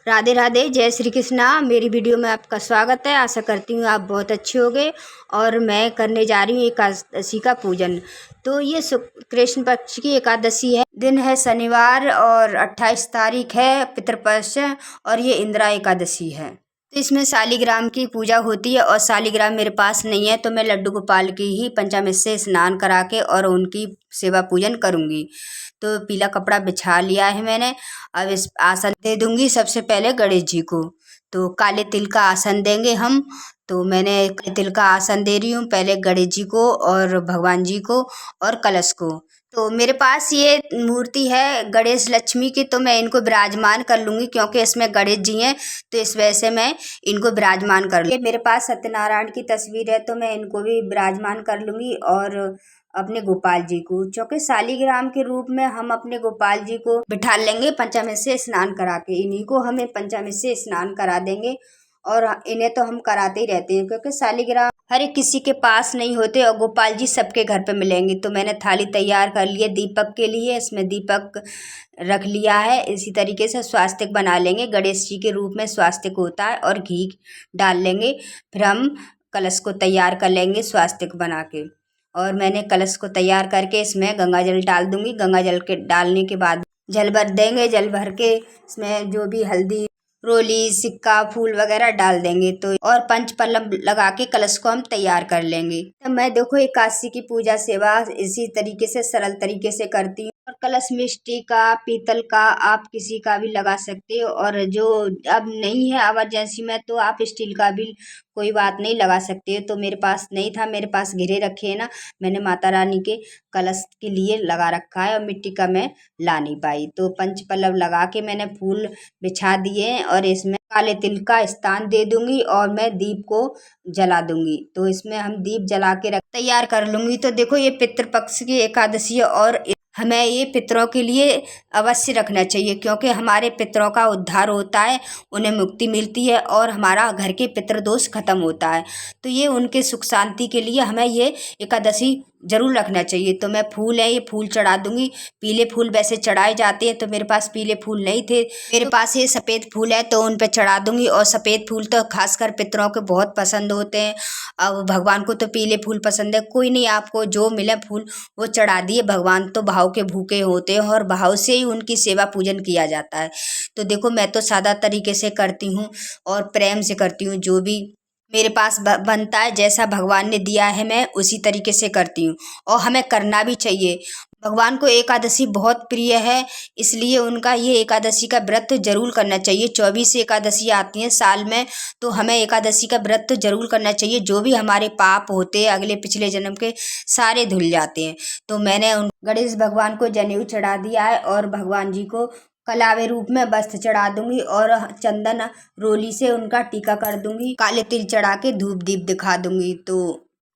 राधे राधे, जय श्री कृष्णा। मेरी वीडियो में आपका स्वागत है। आशा करती हूँ आप बहुत अच्छे होंगे। और मैं करने जा रही हूँ एकादशी का पूजन। तो ये कृष्ण पक्ष की एकादशी है। दिन है शनिवार और 28 तारीख है पितृपक्ष, और ये इंदिरा एकादशी है। तो इसमें शालिग्राम की पूजा होती है और शालिग्राम मेरे पास नहीं है, तो मैं लड्डू गोपाल की ही पंचामृत से स्नान करा के और उनकी सेवा पूजन करूँगी। तो पीला कपड़ा बिछा लिया है मैंने। अब इस आसन दे दूंगी सबसे पहले गणेश जी को। तो काले तिल का आसन देंगे हम। तो मैंने काले तिल का आसन दे रही हूँ पहले गणेश जी को और भगवान जी को और कलश को। तो मेरे पास ये मूर्ति है गणेश लक्ष्मी की, तो मैं इनको विराजमान कर लूँगी क्योंकि इसमें गणेश जी हैं, तो इस वजह से मैं इनको विराजमान कर लूँगी। मेरे पास सत्यनारायण की तस्वीर है, तो मैं इनको भी विराजमान कर लूँगी और अपने गोपाल जी को, क्योंकि शालिग्राम के रूप में हम अपने गोपाल जी को बिठा लेंगे पंचामृत से स्नान करा के। इन्हीं को हमें पंचामृत से स्नान करा देंगे और इन्हें तो हम कराते ही रहते हैं, क्योंकि शालिग्राम हर एक किसी के पास नहीं होते और गोपाल जी सबके घर पे मिलेंगे। तो मैंने थाली तैयार कर ली है दीपक के लिए, इसमें दीपक रख लिया है। इसी तरीके से स्वास्तिक बना लेंगे, गणेश जी के रूप में स्वास्तिक होता है, और घी डाल लेंगे। फिर हम कलश को तैयार कर लेंगे स्वास्तिक बना के। और मैंने कलश को तैयार करके इसमें गंगा जल डाल दूंगी। गंगा जल के डालने के बाद जल भर देंगे। जल भर के इसमें जो भी हल्दी, रोली, सिक्का, फूल वगैरह डाल देंगे। तो और पंच पल्लव लगा के कलश को हम तैयार कर लेंगे। तो मैं देखो एकादशी की पूजा सेवा इसी तरीके से सरल तरीके से करती हूँ। और कलश में स्टील का, पीतल का, आप किसी का भी लगा सकते हो। और जो अब नहीं है इमरजेंसी में, तो आप स्टील का भी कोई बात नहीं लगा सकते हो। तो मेरे पास नहीं था, मेरे पास घिरे रखे हैं ना, मैंने माता रानी के कलश के लिए लगा रखा है और मिट्टी का मैं ला नहीं पाई। तो पंच पल्लव लगा के मैंने फूल बिछा दिए हैं और इसमें काले तिल का स्थान दे दूंगी और मैं दीप को जला दूंगी। तो इसमें हम दीप जला के तैयार कर लूंगी। तो देखो ये पितृपक्ष की एकादशी है और हमें ये पितरों के लिए अवश्य रखना चाहिए, क्योंकि हमारे पितरों का उद्धार होता है, उन्हें मुक्ति मिलती है और हमारा घर के पितृदोष खत्म होता है। तो ये उनके सुख शांति के लिए हमें ये एकादशी जरूर रखना चाहिए। तो मैं फूल है, ये फूल चढ़ा दूंगी। पीले फूल वैसे चढ़ाए जाते हैं, तो मेरे पास पीले फूल नहीं थे, मेरे पास ये सफ़ेद फूल है, तो उन पे चढ़ा दूंगी। और सफ़ेद फूल तो खासकर पितरों के बहुत पसंद होते हैं। अब भगवान को तो पीले फूल पसंद है। कोई नहीं, आपको जो मिले फूल वो चढ़ा दिए। भगवान तो भाव के भूखे होते हैं और भाव से ही उनकी सेवा पूजन किया जाता है। तो देखो मैं तो सादा तरीके से करती हूँ और प्रेम से करती हूँ। जो भी मेरे पास बनता है, जैसा भगवान ने दिया है, मैं उसी तरीके से करती हूँ और हमें करना भी चाहिए। भगवान को एकादशी बहुत प्रिय है, इसलिए उनका ये एकादशी का व्रत जरूर करना चाहिए। 24 एकादशी आती हैं साल में, तो हमें एकादशी का व्रत जरूर करना चाहिए। जो भी हमारे पाप होते हैं अगले पिछले जन्म के, सारे धुल जाते हैं। तो मैंने उन गणेश भगवान को जनेऊ चढ़ा दिया है और भगवान जी को कलावे रूप में वस्त्र चढ़ा दूंगी और चंदन रोली से उनका टीका कर दूंगी। काले तिल चढ़ा के धूप दीप दिखा दूंगी।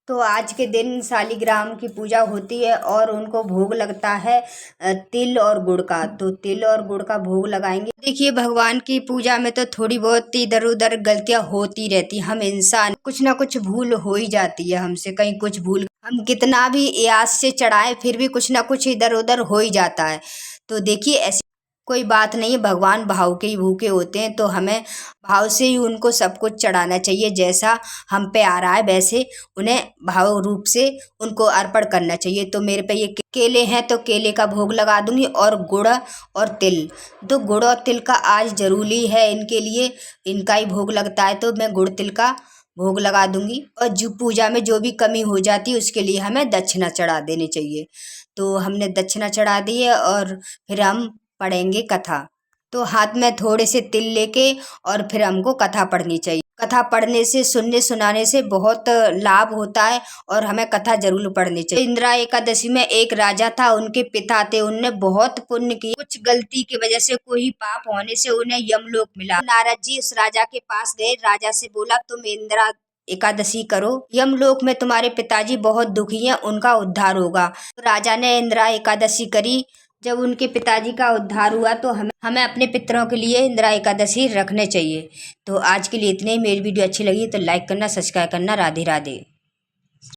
तो आज के दिन शालिग्राम की पूजा होती है और उनको भोग लगता है तिल और गुड़ का। तो तिल और गुड़ का भोग लगाएंगे। देखिए भगवान की पूजा में तो थोड़ी बहुत इधर उधर गलतियां होती रहती। हम इंसान, कुछ ना कुछ भूल हो ही जाती है हमसे। कहीं कुछ भूल, हम कितना भी याद से चढ़ाएं फिर भी कुछ ना कुछ इधर उधर हो ही जाता है। तो देखिए ऐसी कोई बात नहीं है, भगवान भाव के ही भूखे होते हैं। तो हमें भाव से ही उनको सब कुछ चढ़ाना चाहिए। जैसा हम पे आ रहा है वैसे उन्हें भाव रूप से उनको अर्पण करना चाहिए। तो मेरे पे ये केले हैं, तो केले का भोग लगा दूंगी और गुड़ और तिल। तो गुड़ और तिल का आज जरूरी है इनके लिए, इनका ही भोग लगता है। तो मैं गुड़ तिल का भोग लगा दूंगी। और जो पूजा में जो भी कमी हो जाती है उसके लिए हमें दक्षिणा चढ़ा देनी चाहिए। तो हमने दक्षिणा चढ़ा दी है और फिर हम पढ़ेंगे कथा। तो हाथ में थोड़े से तिल लेके और फिर हमको कथा पढ़नी चाहिए। कथा पढ़ने से, सुनने सुनाने से बहुत लाभ होता है और हमें कथा जरूर पढ़नी चाहिए। इंदिरा एकादशी में एक राजा था, उनके पिता थे, उनने बहुत पुण्य किए। कुछ गलती की वजह से, कोई पाप होने से उन्हें यमलोक मिला। नारद जी उस राजा के पास गए, राजा से बोला तुम इंदिरा एकादशी करो, यमलोक में तुम्हारे पिताजी बहुत दुखी हैं, उनका उद्धार होगा। तो राजा ने इंदिरा एकादशी करी। जब उनके पिताजी का उद्धार हुआ, तो हमें अपने पितरों के लिए इंदिरा एकादशी रखने चाहिए। तो आज के लिए इतने ही। मेरी वीडियो अच्छी लगी तो लाइक करना, सब्सक्राइब करना। राधे राधे।